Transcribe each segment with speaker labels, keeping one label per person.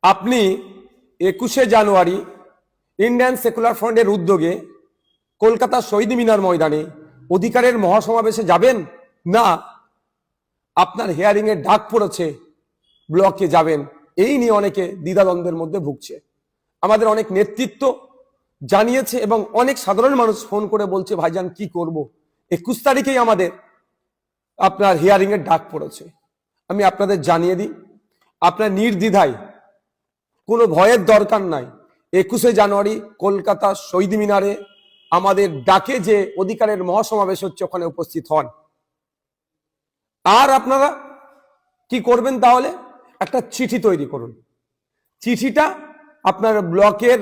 Speaker 1: আপনি 21শে জানুয়ারি Indian secular ফ্রন্টের উদ্যোগে কলকাতা শহীদ মিনার ময়দানে অধিকারের মহাসমাবেশে যাবেন, না আপনার হিয়ারিং এর ডাক পড়েছে ব্লকে যাবেন, এই নিয়ে অনেকে দ্বিধাদ্বন্দ্বের মধ্যে ভুগছে। আমাদের অনেক নেতৃত্ব জানিয়েছে এবং অনেক সাধারণ মানুষ ফোন করে বলছে, ভাইজান কি করব, 21 তারিখেই আমাদের আপনার হিয়ারিং এর ডাক পড়েছে। আমি আপনাদের জানিয়ে দিই, আপনার নির্দ্বিধায়, কোনো ভয়ের দরকার নাই, 21শে জানুয়ারি কলকাতা শহীদ মিনারে আমাদের ডাকে যে অধিকারের মহাসমাবেশ হচ্ছে ওখানে উপস্থিত হন। আর আপনারা কি করবেন, তাহলে একটা চিঠি তৈরি করুন। চিঠিটা আপনার ব্লকের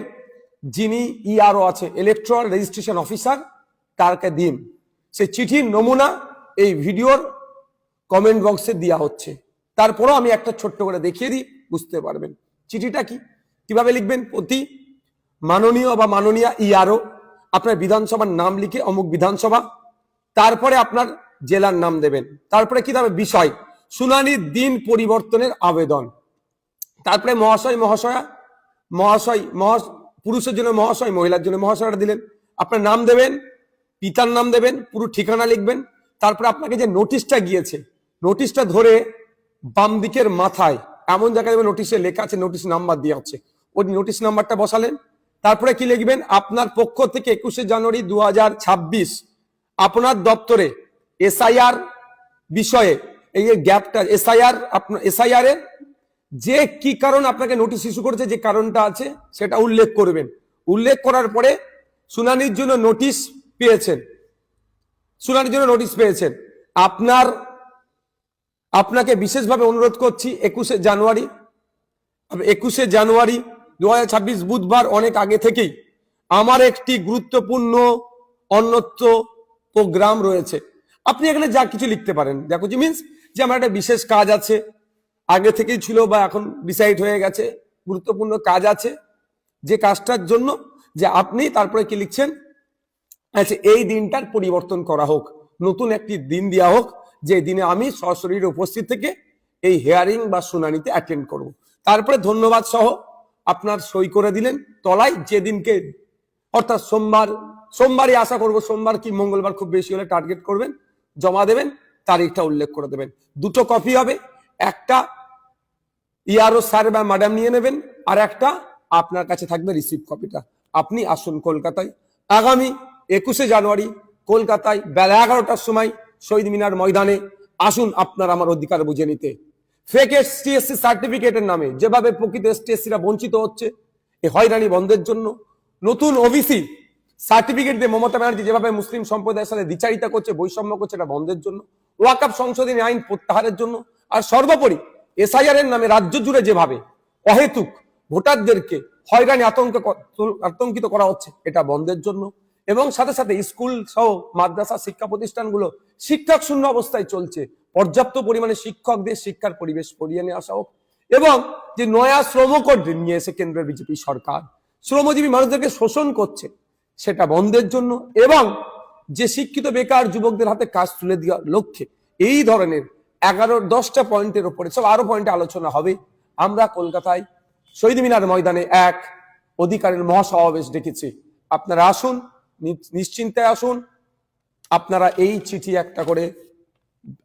Speaker 1: যিনি ইআরও আছে, ইলেকট্রাল রেজিস্ট্রেশন অফিসার, তারকে দিন। সেই চিঠির নমুনা এই ভিডিওর কমেন্ট বক্সে দেওয়া হচ্ছে। তারপরও আমি একটা ছোট্ট করে দেখিয়ে দিই, বুঝতে পারবেন চিঠিটা কিভাবে লিখবেন। প্রতি মাননীয় বা মাননীয়া ইআরও আপনার বিধানসভার নাম লিখে অমুক বিধানসভা, তারপরে আপনার জেলার নাম দেবেন, তারপরে কি দেবে বিষয়, শুনানির দিন পরিবর্তনের আবেদন, তারপরে মহাশয় মহাশয়া, মহাশয় পুরুষের জন্য মহাশয়, মহিলার জন্য মহাশয়টা দিলেন, আপনার নাম দেবেন, পিতার নাম দেবেন, পুরো ঠিকানা লিখবেন। তারপরে আপনাকে যে নোটিশটা গিয়েছে, নোটিশটা ধরে বাম দিকের মাথায় এমন জায়গায় নোটিশে লেখা আছে, নোটিশ নাম্বার দেওয়া আছে, ওই নোটিশ নাম্বারটা বসালেন। তারপরে কি লিখবেন, আপনার পক্ষ থেকে 21শে জানুয়ারি 2026 আপনার দপ্তরে এসআইআর বিষয়ে, এই যে গ্যাপটা, এসআইআর এর যে কি কারণ আপনাকে নোটিশ ইস্যু করেছে, যে কারণটা আছে সেটা উল্লেখ করবেন। উল্লেখ করার পরে শুনানির জন্য নোটিশ পেয়েছেন, আপনাকে বিশেষভাবে অনুরোধ করছি 21শে জানুয়ারি 2026 বুধবার অনেক আগে থেকেই আমার একটি গুরুত্বপূর্ণ অন্যত্র প্রোগ্রাম রয়েছে। আপনি এখানে যা কিছু লিখতে পারেন, যা কিছু মিনস যে আমার একটা বিশেষ কাজ আছে, আগে থেকেই ছিল বা এখন ডিসাইড হয়ে গেছে, গুরুত্বপূর্ণ কাজ আছে, যে কাজটার জন্য যে আপনি তারপরে কি লিখছেন, আচ্ছা এই দিনটার পরিবর্তন করা হোক, নতুন একটি দিন দেওয়া হোক, যে দিনে আমি সশরীরে উপস্থিত থেকে এই হিয়ারিং বা শুনানিতে অ্যাটেন্ড করব। তারপরে ধন্যবাদ সহ আপনার সই করে দিলেন তলায়, যেদিনকে অর্থাৎ সোমবারই আশা করব, সোমবার কি মঙ্গলবার খুব বেশি হলে টার্গেট করবেন, জমা দেবেন, তারিখটা উল্লেখ করে দেবেন। দুটো কপি হবে, একটা ইআরও স্যার বা ম্যাডাম নিয়ে নেবেন, আর একটা আপনার কাছে থাকবে রিসিভ কপিটা। আপনি আসুন কলকাতায় আগামী 21শে জানুয়ারি কলকাতায় বেলা 11টার সময় শহীদ মিনার ময়দানে আসুন, আপনার আমার অধিকার বুঝে নিতে। ফেক এসটিএসসি সার্টিফিকেটের নামে যেভাবে প্রকৃত এসটিএসসিরা বঞ্চিত হচ্ছে, এই হয়রানি বন্ধের জন্য, নতুন ওবিসি সার্টিফিকেট দিয়ে মমতা ব্যানার্জি যেভাবে মুসলিম সম্প্রদায়ের সাথে দ্বিচারিতা করছে, বৈষম্য করছে, এটা বন্ধের জন্য, ওয়াকফ সংশোধনী আইন প্রত্যাহারের জন্য, আর সর্বোপরি এসআইআর এর নামে রাজ্য জুড়ে যেভাবে অহেতুক ভোটারদেরকে হয়রানি আতঙ্কিত করা হচ্ছে, এটা বন্ধের জন্য, এবং সাথে সাথে স্কুল সহ মাদ্রাসা শিক্ষা প্রতিষ্ঠানগুলো শিক্ষক শূন্য অবস্থায় চলছে, পর্যাপ্ত পরিমাণে শিক্ষকদের শিক্ষার পরিবেশ করিয়ে নিয়ে আসা হোক, এবং যে নয়া শ্রম কোড নিয়ে এসে কেন্দ্রের বিজেপি সরকার শ্রমজীবী মানুষদেরকে শোষণ করছে, সেটা বন্ধের জন্য, এবং যে শিক্ষিত বেকার যুবকদের হাতে কাজ তুলে দেওয়ার লক্ষ্যে এই ধরনের 10টা পয়েন্টের উপরে সব আরো পয়েন্টে আলোচনা হবে। আমরা কলকাতায় শহীদ মিনার ময়দানে এক অধিকারের মহাসমাবেশ ডেকেছি। আপনারা আসুন, নিশ্চিন্তে আসুন, আপনারা এই চিঠি একটা করে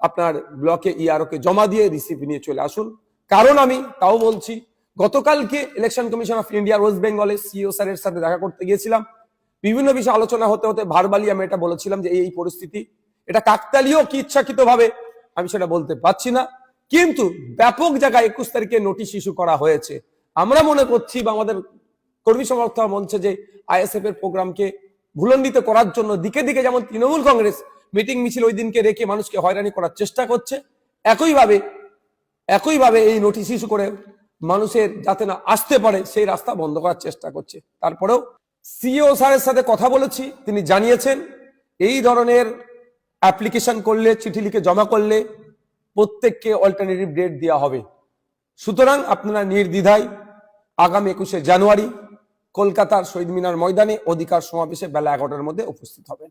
Speaker 1: আপনার ব্লকে ইআরও কে জমা দিয়ে রিসিভ নিয়ে চলে আসুন। কারণ আমি তাও বলছি, গতকালকে election commission of India West বেঙ্গলের সিইও স্যারের সাথে দেখা করতে গিয়েছিলাম, বিভিন্ন বিষয়ে আলোচনা হতে হতে ভার্বালি আমি এটা বলেছিলাম যে এই পরিস্থিতি, এটা কাকতালীয় কি ইচ্ছাকৃত ভাবে আমি সেটা বলতে পারছি না, কিন্তু ব্যাপক জায়গায় 21 তারিখে নোটিশ ইস্যু করা হয়েছে। আমরা মনে করছি বা আমাদের কর্মী সমর্থক বলছে যে আইএসএফ এর প্রোগ্রামকে ভুলণ্ডিত করার জন্য দিকে দিকে যেমন তৃণমূল কংগ্রেস মিটিং মিছিল ওই দিনকে রেখে মানুষকে হয়রানি করার চেষ্টা করছে, একইভাবে এই নোটিশ ইস্যু করে মানুষের যাতে না আসতে পারে সেই রাস্তা বন্ধ করার চেষ্টা করছে। তারপরেও সিইও স্যারের সাথে কথা বলেছি, তিনি জানিয়েছেন এই ধরনের অ্যাপ্লিকেশন করলে, চিঠি লিখে জমা করলে প্রত্যেককে অল্টারনেটিভ ডেট দেওয়া হবে। সুতরাং আপনারা নির্দ্বিধায় আগামী 21শে জানুয়ারি কলকাতার শহীদ মিনার ময়দানে অধিকার সমাবেশে বেলা 11টার মধ্যে উপস্থিত হবেন।